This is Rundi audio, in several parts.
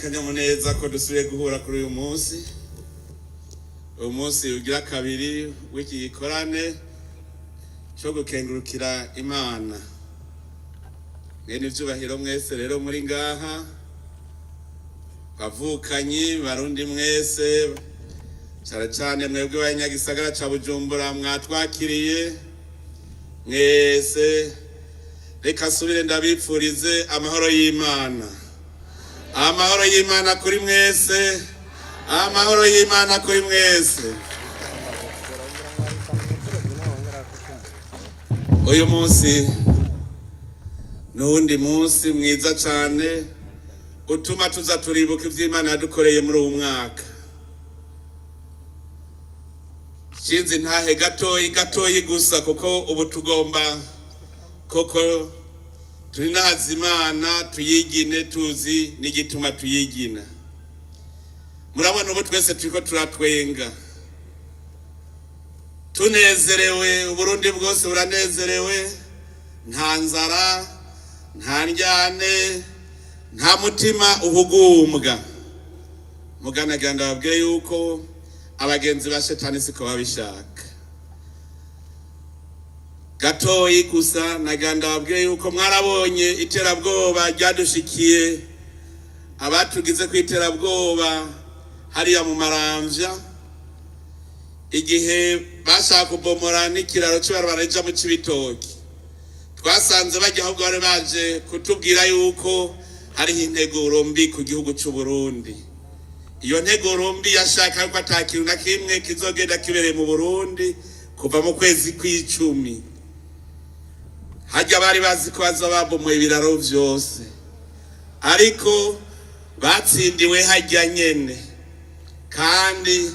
n'akanyamuneza ko dusubiye guhura kuri uyu munsi. Uyu munsi ugira kabiri w'iki gikorane cyo gukengurukira Imana. Mwene ivyubahiro mwese rero muri ngaha, bavukanyi barundi mwese, cyane cyane mwebwe abanyagisagara ca Bujumbura mwatwakiriye mwese, reka subire ndabipfurize amahoro y'Imana. Amahoro y'Imana kuri mwese, amahoro y'Imana kuri mwese. Uyu munsi nundi munsi mwiza cyane utuma tuza turibuka ivy'Imana yadukoreye muri uyu mwaka. Shinzi ntahe gatoyi gusa, kuko ubu tugomba koko turinaza Imana tuyigine, tuzi n'igituma tuyigina. Murabona ubu twese turiko turatwenga tunezerewe, Uburundi bwose buranezerewe, nta nzara, nta njyane, nta mutima uhugumbwa. Muganaganda babwiye yuko abagenzi ba shetani siko babishaka. Gatoyi gusa naganda babwiye yuko mwarabonye iterabwoba ryadushikiye, abatugize ku iterabwoba hariya mu Maramvya, igihe bashaka kubomora n'ikiraro cy'abarabara rija mu Cibitoki. Twasanze bajya ahubwo bari baje kutubwira yuko hariho integuro mbi ku gihugu cy'u Burundi. Iyo nteguro mbi yashaka yuko atakintu na kimwe kizogenda kibereye mu Burundi kuva mu kwezi kw'icumi. Hajya bari bazi ko baza babomoye ibiraro vyose, ariko batsindiwe hajya nyene, kandi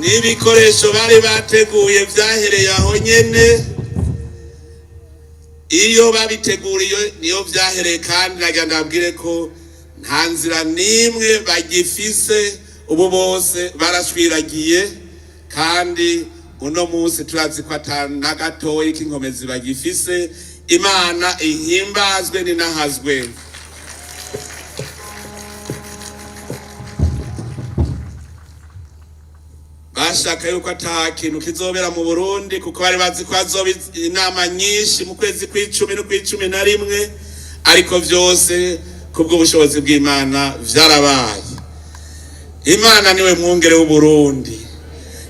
n'ibikoresho bari bateguye vyahereye aho nyene. Iyo babiteguriye niyo vyahereye, kandi naganda babwire ko nta nzira nimwe bagifise, ubu bose barashwiragiye, kandi uno munsi turazi ko atana gatoyi k'inkomezi bagifise. Imana ihimbazwe ninahazwe. Bashaka yuko ata kintu kizobera mu Burundi, kuko bari bazi ko hazoba inama nyinshi mu kwezi kw'icumi no kw'icumi na rimwe, ariko vyose kubw'ubushobozi bw'Imana vyarabaye. Imana niwe mwungere w'Uburundi,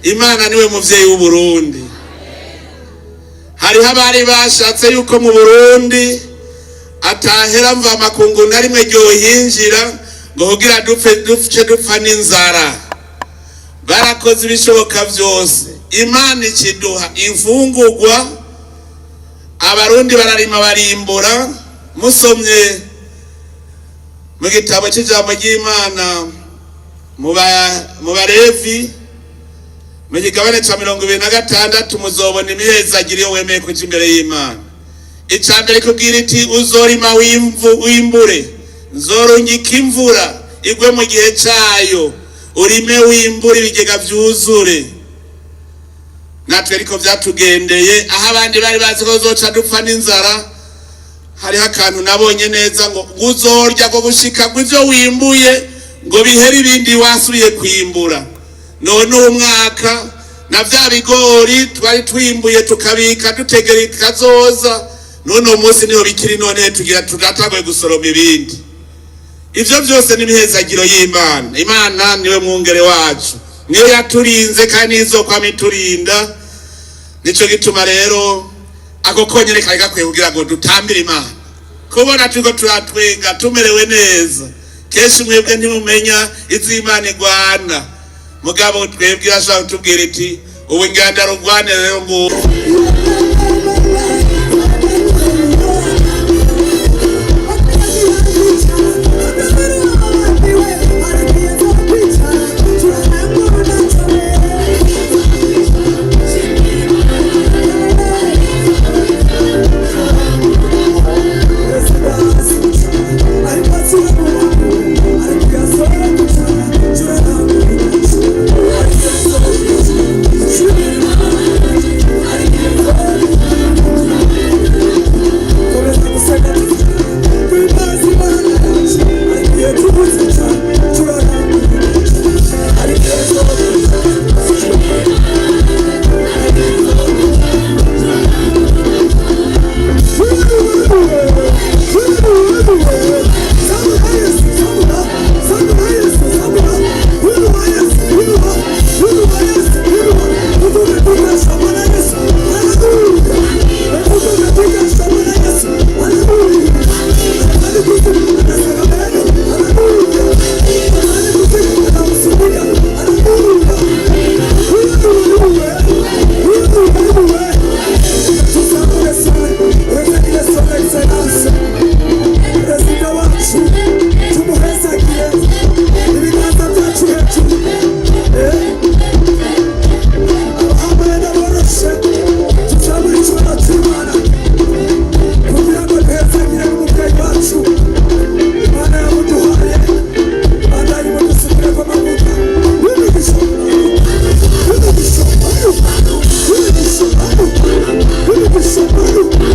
Imana niwe muvyeyi w'Uburundi. Hariho abari bashatse yuko mu Burundi atahera mva makungu na rimwe ryohinjira ngo kugira dupfa n'inzara. Barakoze ibishoboka vyose, Imana ikiduha imfungurwa, abarundi bararima barimbura. Musomye mu gitabo cy'ijambo ry'Imana mu Balevi mu gigabane ca 26 muzobona imihezagiro iyo wemeye kuja imbere y'Imana. Icambere kubwira iti uzorima wimbure, nzorungika imvura igwe mu gihe cayo, urime wimbure ibigega vyuzure. Natwe ariko vyatugendeye, aho abandi bari bazi ko zoca dupfa n'inzara. Hariho akantu nabonye neza ngo uzorya ngo gushika gw'ivyo wimbuye ngo bihere ibindi wasubiye kwimbura. None umwaka na vya bigori twari twimbuye tukabika dutegera kazoza, none umunsi niho bikiri, none tugira tudatagwe gusoroma ibindi. Ivyo vyose ni imihezagiro y'Imana. Imana niwe mwungere wacu, niyo yaturinze kandi izokwama iturinda. Nico gituma rero ako konyene kari gakwiye kugira ngo dutambire Imana. Kubona turiko turatwenga tumerewe neza, kenshi mwebwe ntimumenya iz'Imana igwana, mugabo twebwe irashobora kutubwira iti ubu inganda rugwane rero ngo Yesu